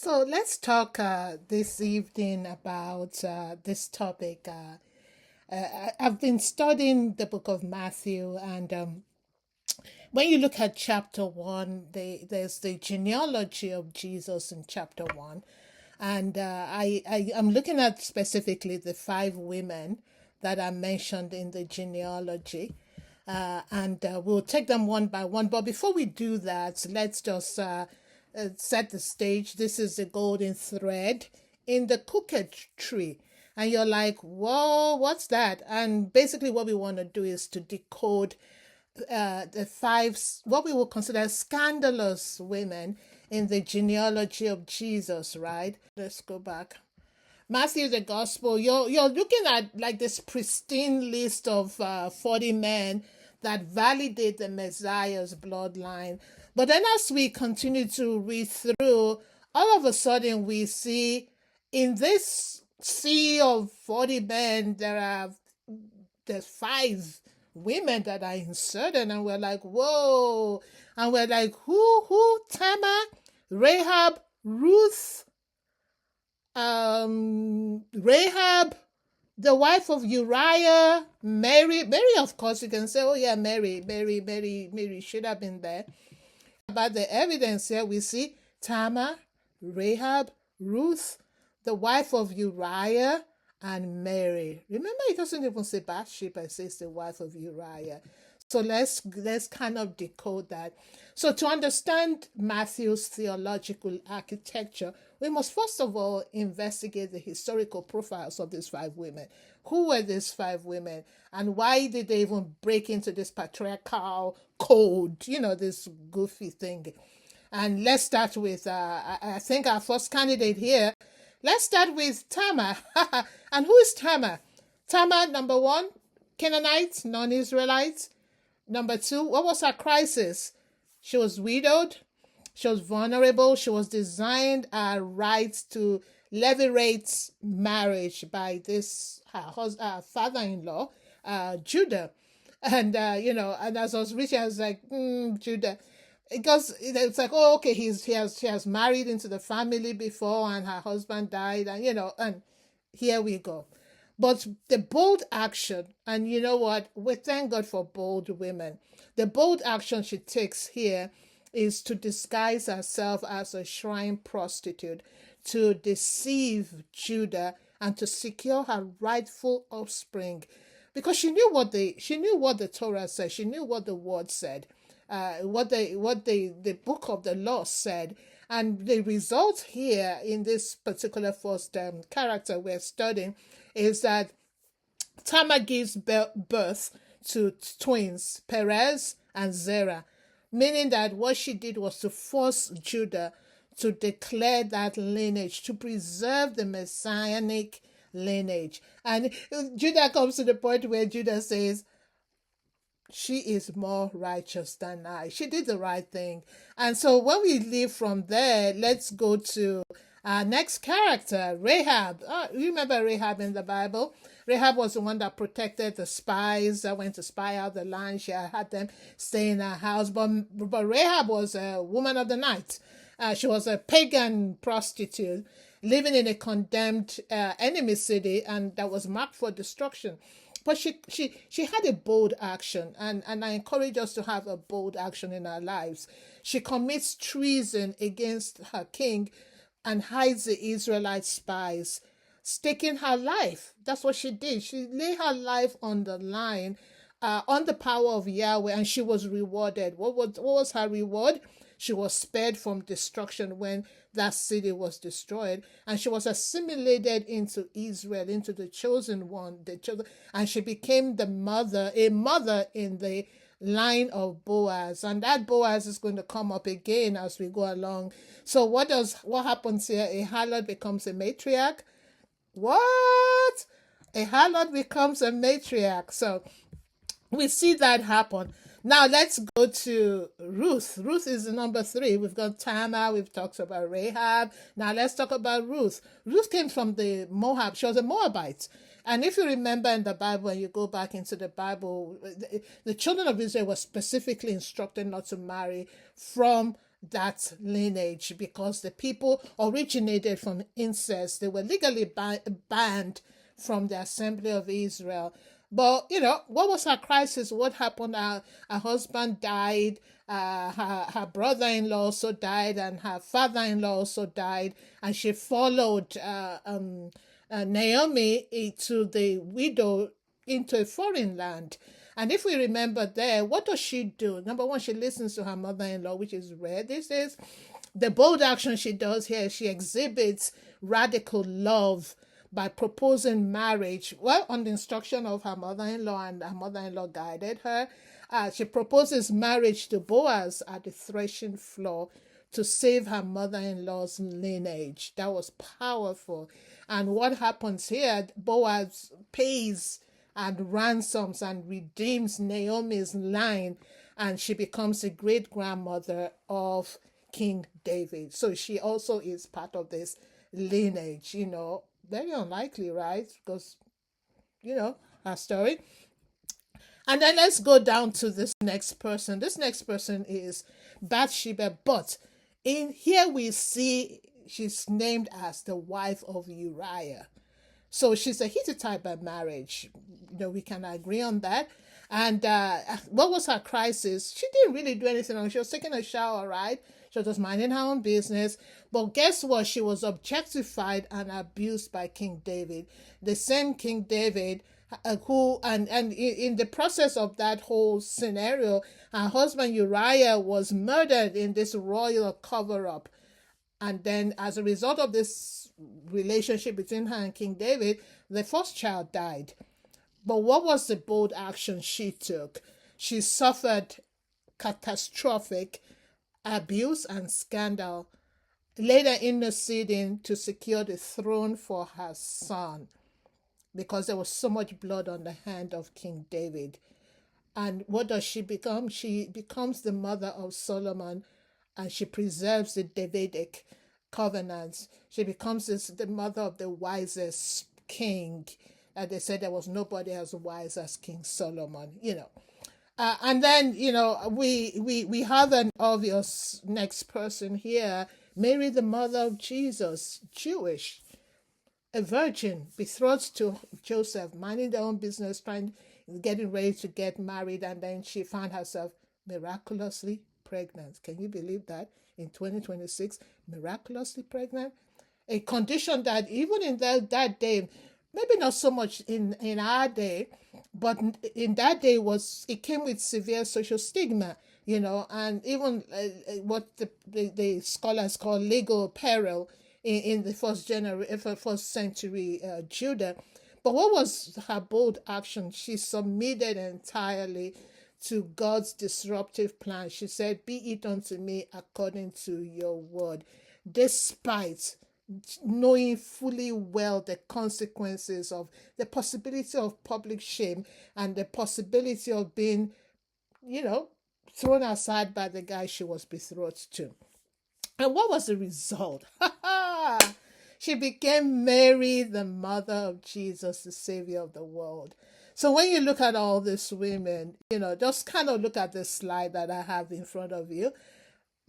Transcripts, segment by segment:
So let's talk this evening about this topic. I've been studying the book of Matthew, and when you look at chapter one, there's the genealogy of Jesus in chapter one. And I'm looking at specifically the five women that are mentioned in the genealogy. And we'll take them one by one. But before we do that, let's just set the stage. This is the golden thread in the crooked tree. And you're like, whoa, what's that? And basically, what we want to do is to decode the five, what we will consider scandalous women in the genealogy of Jesus, right? Let's go back. Matthew, the gospel, you're looking at like this pristine list of 40 men that validate the Messiah's bloodline. But then as we continue to read through, all of a sudden we see in this sea of 40 men, there's five women that are inserted, and we're like, whoa. And we're like, who? Tamar, Rahab, Ruth, Rahab, the wife of Uriah, Mary. Mary, of course, you can say, oh yeah, Mary should have been there. But the evidence here, we see Tamar, Rahab, Ruth, the wife of Uriah, and Mary. Remember, it doesn't even say Bathsheba, it says the wife of Uriah. So let's kind of decode that. So to understand Matthew's theological architecture, we must first of all investigate the historical profiles of these five women. Who were these five women, and why did they even break into this patriarchal code, this goofy thing? And let's start with, I think our first candidate here. Let's start with Tamar. And who is Tamar? Tamar, number one, Canaanite, non-Israelite. Number two, what was her crisis? She was widowed. She was vulnerable. She was designed a right to levirate marriage by this her father-in-law, Judah. And and as I was reading, I was like, Judah, because it's like, oh, okay, she has married into the family before, and her husband died, and and here we go. But the bold action, and you know what? We thank God for bold women. The bold action she takes here is to disguise herself as a shrine prostitute, to deceive Judah, and to secure her rightful offspring, because she knew what the Torah said. She knew what the word said, what the book of the law said. And the result here in this particular first character we're studying is that Tamar gives birth to twins, Perez and Zerah, meaning that what she did was to force Judah to declare that lineage, to preserve the Messianic lineage. And Judah comes to the point where Judah says, she is more righteous than I. She did the right thing. And so when we leave from there, let's go to our next character, Rahab. Remember Rahab in the Bible? Rahab was the one that protected the spies that went to spy out the land. She had them stay in her house. But Rahab was a woman of the night. She was a pagan prostitute living in a condemned enemy city, and that was marked for destruction. But she had a bold action, and I encourage us to have a bold action in our lives. She commits treason against her king and hides the Israelite spies, staking her life. That's what she did. She laid her life on the line, on the power of Yahweh, and she was rewarded. What was her reward? She was spared from destruction when that city was destroyed, and she was assimilated into Israel, into the chosen one, and she became a mother in the line of Boaz, and that Boaz is going to come up again as we go along. So what happens here? A harlot becomes a matriarch. What? A harlot becomes a matriarch. So we see that happen. Now let's go to Ruth. Ruth is the number three. We've got Tamar. We've talked about Rahab. Now let's talk about Ruth. Ruth came from the Moab. She was a Moabite. And if you remember in the Bible, and you go back into the Bible, the children of Israel were specifically instructed not to marry from that lineage because the people originated from incest. They were legally banned from the assembly of Israel. But, what was her crisis? What happened? Her husband died. Her brother-in-law also died, and her father-in-law also died. And she followed Naomi to the widow into a foreign land. And if we remember there, what does she do? Number one, she listens to her mother-in-law, which is rare. This is the bold action she does here. She exhibits radical love by proposing marriage, well, on the instruction of her mother-in-law, and her mother-in-law guided her. She proposes marriage to Boaz at the threshing floor to save her mother-in-law's lineage. That was powerful. And what happens here, Boaz pays and ransoms and redeems Naomi's line, and she becomes a great-grandmother of King David. So she also is part of this lineage, very unlikely, right? Because, her story. And then let's go down to this next person. This next person is Bathsheba, but in here we see she's named as the wife of Uriah. So she's a Hittite by marriage. We can agree on that. And what was her crisis? She didn't really do anything wrong. She was taking a shower, right? She was just minding her own business. But guess what? She was objectified and abused by King David. The same King David who, and in the process of that whole scenario, her husband Uriah was murdered in this royal cover-up. And then as a result of this relationship between her and King David, the first child died. But what was the bold action she took? She suffered catastrophic abuse and scandal, later interceding to secure the throne for her son because there was so much blood on the hand of King David. And what does she become? She becomes the mother of Solomon, and she preserves the Davidic covenants. She becomes the mother of the wisest king. And they said there was nobody as wise as King Solomon, and then, we have an obvious next person here, Mary, the mother of Jesus, Jewish, a virgin, betrothed to Joseph, minding their own business, getting ready to get married, and then she found herself miraculously pregnant. Can you believe that? In 2026, miraculously pregnant? A condition that even in that day, maybe not so much in our day, but in that day it came with severe social stigma, and even what the scholars call legal peril in the first century Judah. But what was her bold action? She submitted entirely to God's disruptive plan. She said, "Be it unto me according to your word," despite knowing fully well the consequences of the possibility of public shame and the possibility of being, thrown aside by the guy she was betrothed to. And what was the result? She became Mary, the mother of Jesus, the Savior of the world. So when you look at all these women, just kind of look at this slide that I have in front of you.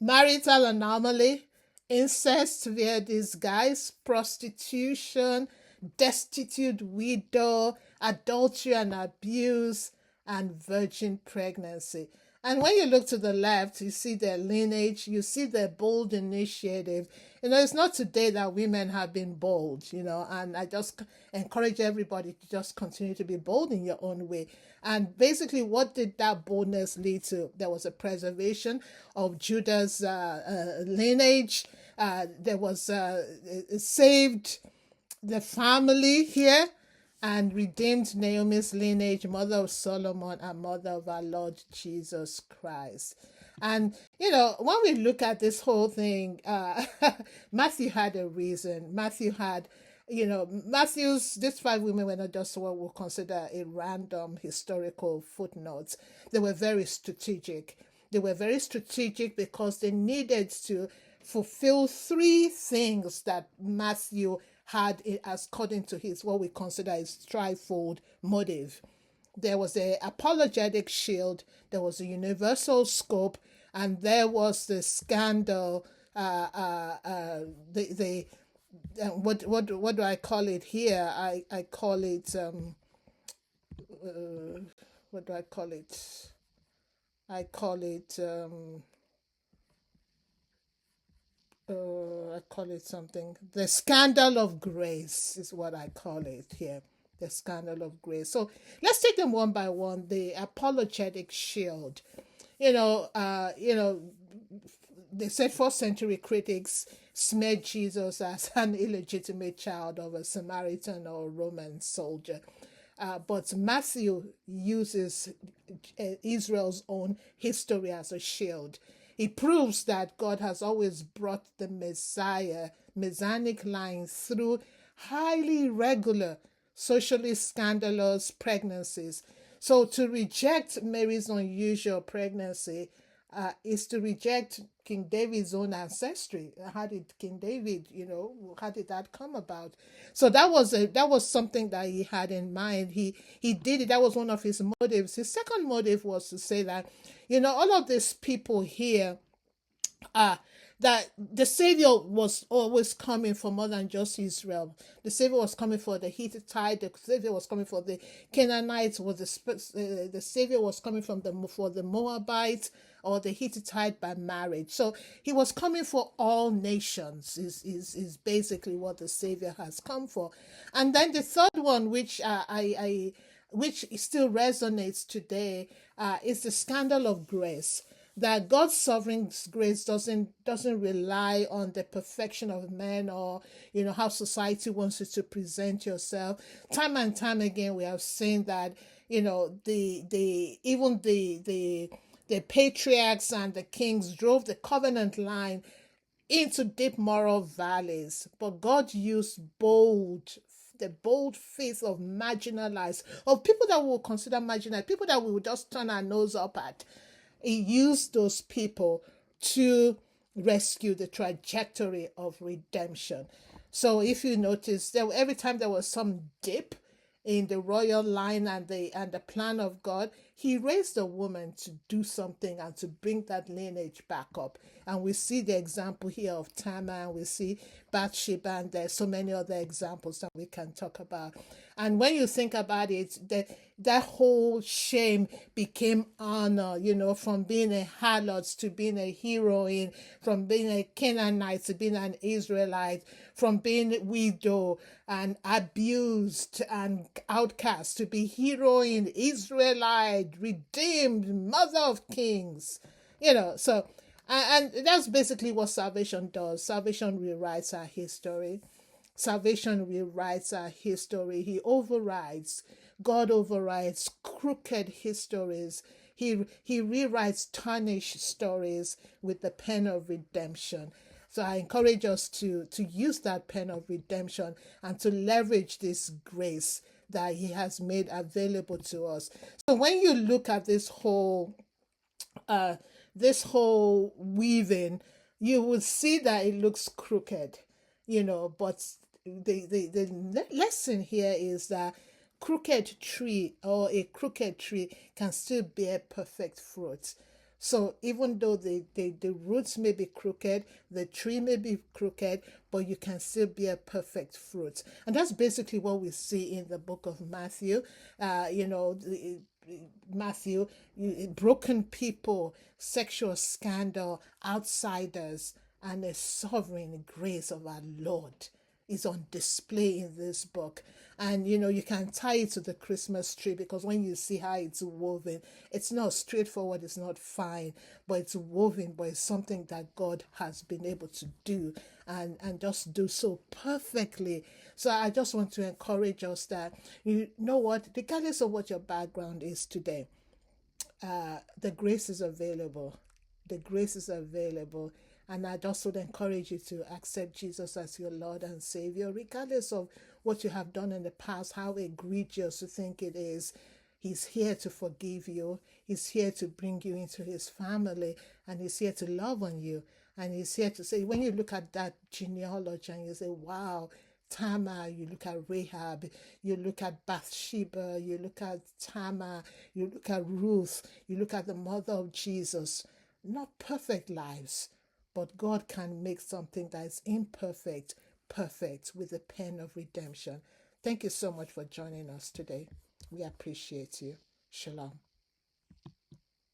Marital anomaly, incest via disguise, prostitution, destitute widow, adultery and abuse, and virgin pregnancy. And when you look to the left, you see their lineage, you see their bold initiative. It's not today that women have been bold, and I just encourage everybody to just continue to be bold in your own way. And basically, what did that boldness lead to? There was a preservation of Judah's lineage. There was saved the family here, and redeemed Naomi's lineage, mother of Solomon and mother of our Lord Jesus Christ. And, when we look at this whole thing, Matthew had a reason. Matthew had, these 5 women were not just what we'll consider a random historical footnotes. They were very strategic. They were very strategic because they needed to fulfill 3 things that Matthew had as according to his what we consider his trifold motive. There was a apologetic shield, there was a universal scope, And there was the scandal, the what do I call it here? I call it what do I call it? I call it I call it something. The scandal of grace is what I call it here. The scandal of grace. So let's take them one by one. The apologetic shield. They said first century critics smeared Jesus as an illegitimate child of a Samaritan or Roman soldier. But Matthew uses Israel's own history as a shield. He proves that God has always brought the Messianic line through highly regular, socially scandalous pregnancies. So to reject Mary's unusual pregnancy is to reject King David's own ancestry. How did King David, how did that come about? So that was something that he had in mind. He did it. That was one of his motives. His second motive was to say that, all of these people here that the Savior was always coming for more than just Israel. The Savior was coming for the Hittite. The Savior was coming for the Canaanites. The Savior was coming for the Moabite or the Hittite by marriage. So he was coming for all nations. Is basically what the Savior has come for. And then the third one, which which still resonates today, is the scandal of grace. That God's sovereign grace doesn't rely on the perfection of men or how society wants you to present yourself. Time and time again, we have seen that the patriarchs and the kings drove the covenant line into deep moral valleys, but God used the bold faith of marginalized, of people that we will consider marginalized, people that we would just turn our nose up at. He used those people to rescue the trajectory of redemption. So if you notice, every time there was some dip in the royal line and the plan of God, he raised a woman to do something and to bring that lineage back up. And we see the example here of Tamar, and we see Bathsheba, and there's so many other examples that we can talk about. And when you think about it, that whole shame became honor, from being a harlot to being a heroine, from being a Canaanite to being an Israelite, from being widow and abused and outcast to be heroine, Israelite, redeemed, mother of kings, so, and that's basically what salvation does. Salvation rewrites our history. Salvation rewrites our history. God overrides crooked histories. He rewrites tarnished stories with the pen of redemption. So I encourage us to use that pen of redemption and to leverage this grace that he has made available to us. So when you look at this whole weaving, you will see that it looks crooked, but the lesson here is that a crooked tree can still bear perfect fruit. So even though the roots may be crooked, the tree may be crooked, but you can still bear perfect fruit. And that's basically what we see in the book of Matthew. Matthew, broken people, sexual scandal, outsiders, and the sovereign grace of our Lord is on display in this book. And you can tie it to the Christmas tree, because when you see how it's woven, it's not straightforward, it's not fine, but it's woven, but it's something that God has been able to do and just do so perfectly. So I just want to encourage us that, what, regardless of what your background is today, the grace is available. The grace is available. And I just would encourage you to accept Jesus as your Lord and Savior, regardless of what you have done in the past, how egregious you think it is. He's here to forgive you. He's here to bring you into his family, and he's here to love on you. And he's here to say, when you look at that genealogy and you say, wow, Tamar, you look at Rahab, you look at Bathsheba, you look at Tamar, you look at Ruth, you look at the mother of Jesus. not perfect lives, but God can make something that is imperfect perfect with the pen of redemption. Thank you so much for joining us today. We appreciate you. Shalom.